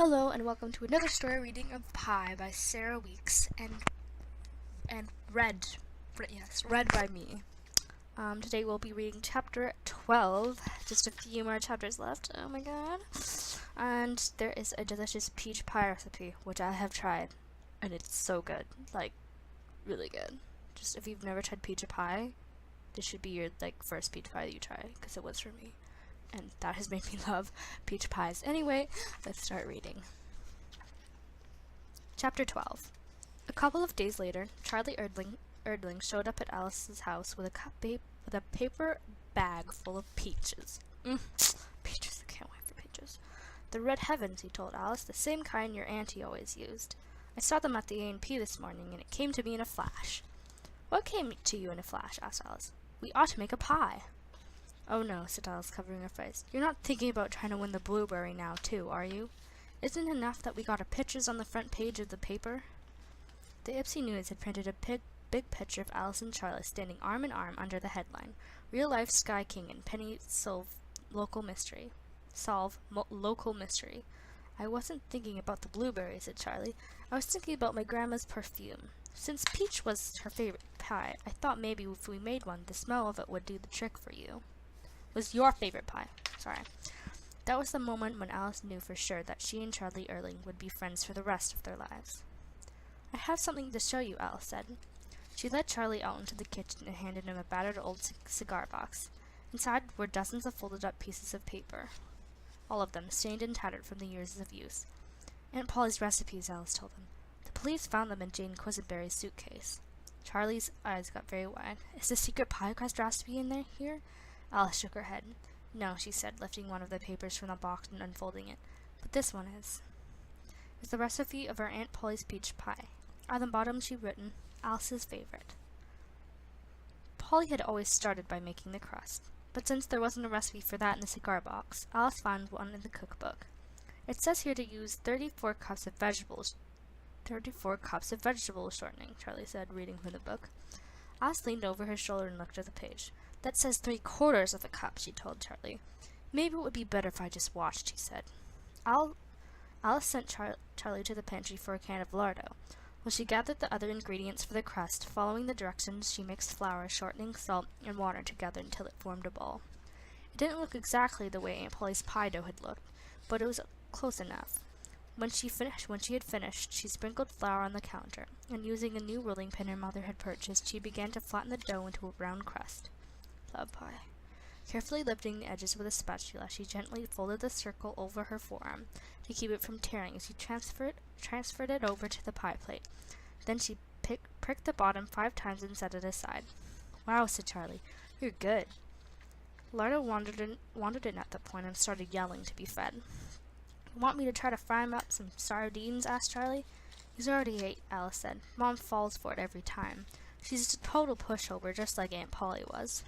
Hello and welcome to another story reading of Pie by Sarah Weeks and read by me. Today we'll be reading chapter 12. Just a few more chapters left. Oh my god. And there is a delicious peach pie recipe which I have tried and it's so good. Like really good. Just if you've never tried peach pie, this should be your first peach pie that you try because it was for me. And that has made me love peach pies. Anyway, let's start reading. Chapter 12. A couple of days later, Charlie Erdling showed up at Alice's house with a paper bag full of peaches. Peaches, I can't wait for peaches. The red heavens, he told Alice, the same kind your auntie always used. I saw them at the A&P this morning, and it came to me in a flash. What came to you in a flash? Asked Alice. We ought to make a pie. Oh no, said Alice, covering her face. You're not thinking about trying to win the blueberry now, too, are you? Isn't it enough that we got our pictures on the front page of the paper? The Ipsy News had printed a big picture of Alice and Charlie standing arm in arm under the headline, Real Life Sky King and Penny Solve Local Mystery. Local Mystery. I wasn't thinking about the blueberry, said Charlie. I was thinking about my grandma's perfume. Since peach was her favorite pie, I thought maybe if we made one, the smell of it would do the trick for you. Was your favorite pie. Sorry. That was the moment when Alice knew for sure that she and Charlie Erling would be friends for the rest of their lives. I have something to show you, Alice said. She led Charlie out into the kitchen and handed him a battered old cigar box. Inside were dozens of folded up pieces of paper, all of them stained and tattered from the years of use. Aunt Polly's recipes, Alice told him. The police found them in Jane Quisenberry's suitcase. Charlie's eyes got very wide. Is the secret pie crust recipe in there here? Alice shook her head. No, she said, lifting one of the papers from the box and unfolding it. But this one is. It's the recipe of our Aunt Polly's peach pie. At the bottom she'd written, Alice's favorite. Polly had always started by making the crust, but since there wasn't a recipe for that in the cigar box, Alice found one in the cookbook. It says here to use 34 cups of vegetable shortening, Charlie said, reading from the book. Alice leaned over her shoulder and looked at the page. That says 3/4 of a cup, she told Charlie. Maybe it would be better if I just watched, he said. Alice sent Charlie to the pantry for a can of lardo. While she gathered the other ingredients for the crust, following the directions, she mixed flour, shortening, salt, and water together until it formed a ball. It didn't look exactly the way Aunt Polly's pie dough had looked, but it was close enough. When she had finished, she sprinkled flour on the counter, and using a new rolling pin her mother had purchased, she began to flatten the dough into a round crust. Love pie. Carefully lifting the edges with a spatula, she gently folded the circle over her forearm to keep it from tearing as she transferred it over to the pie plate. Then she pricked the bottom 5 times and set it aside. Wow, said Charlie. You're good. Lardo wandered in at that point and started yelling to be fed. Want me to try to fry him up some sardines? Asked Charlie. He's already ate, Alice said. Mom falls for it every time. She's a total pushover, just like Aunt Polly was.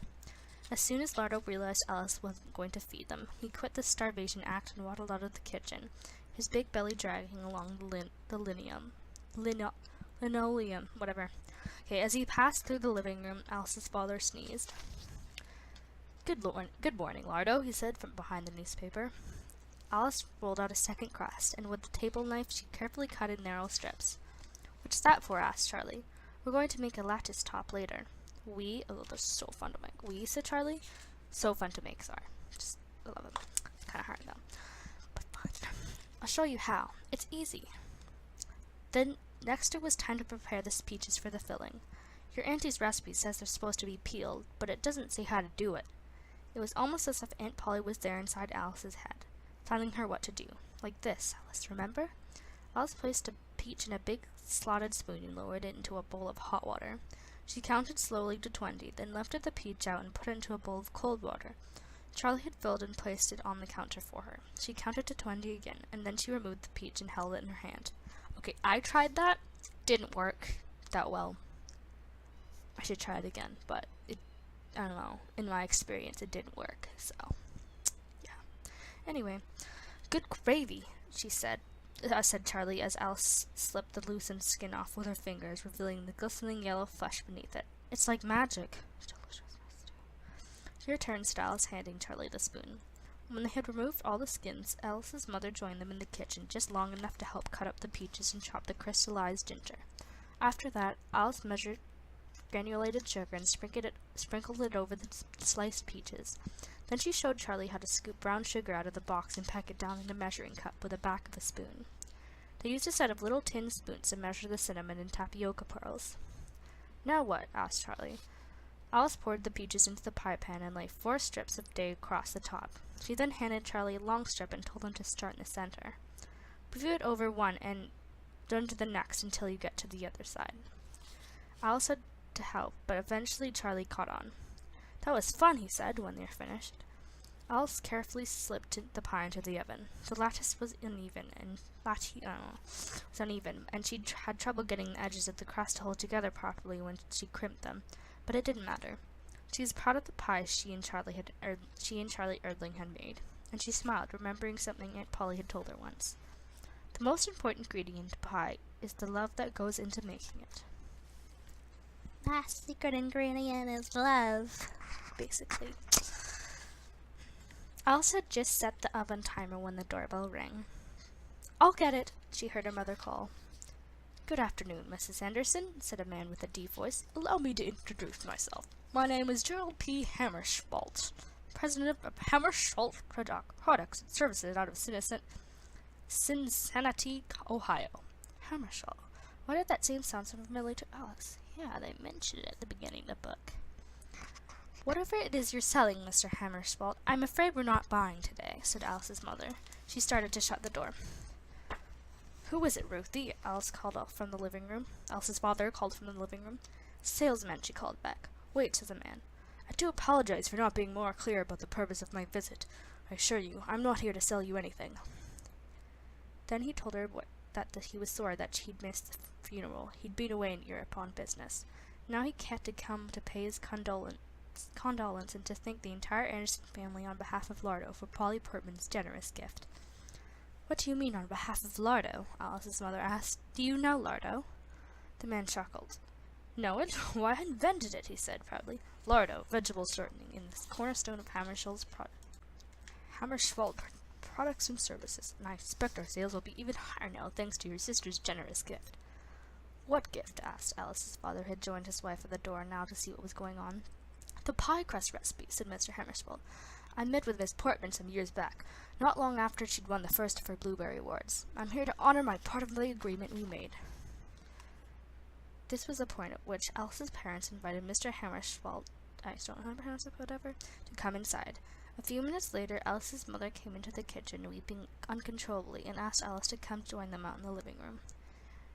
As soon as Lardo realized Alice wasn't going to feed them, he quit the starvation act and waddled out of the kitchen, his big belly dragging along the linoleum, whatever. Okay, as he passed through the living room, Alice's father sneezed. Good morning, Lardo, he said from behind the newspaper. Alice rolled out a second crust, and with the table knife she carefully cut in narrow strips. What's that for? Asked Charlie. We're going to make a lattice top later. Oh, they're so fun to make. Said Charlie. So fun to make, sorry. I love them. It's kind of hard though. But fun. I'll show you how. It's easy. Then, next it was time to prepare the peaches for the filling. Your auntie's recipe says they're supposed to be peeled, but it doesn't say how to do it. It was almost as if Aunt Polly was there inside Alice's head, telling her what to do. Like this, Alice, remember? Alice placed a peach in a big slotted spoon and lowered it into a bowl of hot water. She counted slowly to 20, then lifted the peach out and put it into a bowl of cold water. Charlie had filled and placed it on the counter for her. She counted to 20 again, and then she removed the peach and held it in her hand. Okay, I tried that. Didn't work that well. I should try it again, but I don't know. In my experience, it didn't work, so yeah. Anyway, good gravy, said Charlie as Alice slipped the loosened skin off with her fingers, revealing the glistening yellow flesh beneath it. It's like magic. Delicious. Your turn, said Alice, handing Charlie the spoon. When they had removed all the skins, Alice's mother joined them in the kitchen just long enough to help cut up the peaches and chop the crystallized ginger. After that, Alice measured granulated sugar and sprinkled it over the sliced peaches. Then she showed Charlie how to scoop brown sugar out of the box and pack it down in a measuring cup with the back of a spoon. They used a set of little tin spoons to measure the cinnamon and tapioca pearls. "Now what?" asked Charlie. Alice poured the peaches into the pie pan and laid 4 strips of day across the top. She then handed Charlie a long strip and told him to start in the center. "Move it over one and then to the next until you get to the other side." Alice had to help, but eventually Charlie caught on. "That was fun," he said when they were finished. Alice carefully slipped the pie into the oven. The lattice was uneven, and she had trouble getting the edges of the crust to hold together properly when she crimped them, but it didn't matter. She was proud of the pie she and Charlie Erdling had made, and she smiled, remembering something Aunt Polly had told her once. The most important ingredient to pie is the love that goes into making it. The secret ingredient is love, basically. Alice had just set the oven timer when the doorbell rang. "I'll get it," she heard her mother call. "Good afternoon, Mrs. Anderson," said a man with a deep voice. "Allow me to introduce myself. My name is Gerald P. Hammerschwalt, president of Hammerschwalt Products and Services out of Cincinnati, Ohio." Hammerschwalt. Why did that name sound so familiar to Alice? Yeah, they mentioned it at the beginning of the book. "Whatever it is you're selling, Mr. Hammerschwalt, I'm afraid we're not buying today," said Alice's mother. She started to shut the door. "Who is it, Ruthie?" Alice's father called from the living room. "Salesman," she called back. "Wait," said the man. "I do apologize for not being more clear about the purpose of my visit. I assure you, I'm not here to sell you anything." Then he told her that he was sorry that she'd missed the funeral. He'd been away in Europe on business. Now he had to come to pay his condolence and to thank the entire Anderson family on behalf of Lardo for Polly Portman's generous gift. "What do you mean on behalf of Lardo?" Alice's mother asked. "Do you know Lardo?" The man chuckled. "Know it? Why, I invented it," he said proudly. "Lardo, vegetable shortening, in the cornerstone of Hammerschwalt Products and Services, and I expect our sales will be even higher now thanks to your sister's generous gift." "What gift?" asked Alice's father, who had joined his wife at the door now to see what was going on. "The pie crust recipe," said Mr. Hammerschwalt. "I met with Miss Portman some years back, not long after she'd won the first of her Blueberry Awards. I'm here to honor my part of the agreement we made." This was the point at which Alice's parents invited Mr. Hammerschwalt, to come inside. A few minutes later, Alice's mother came into the kitchen, weeping uncontrollably, and asked Alice to come join them out in the living room.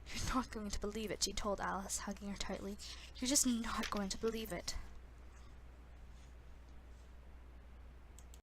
"You're not going to believe it," she told Alice, hugging her tightly. "You're just not going to believe it."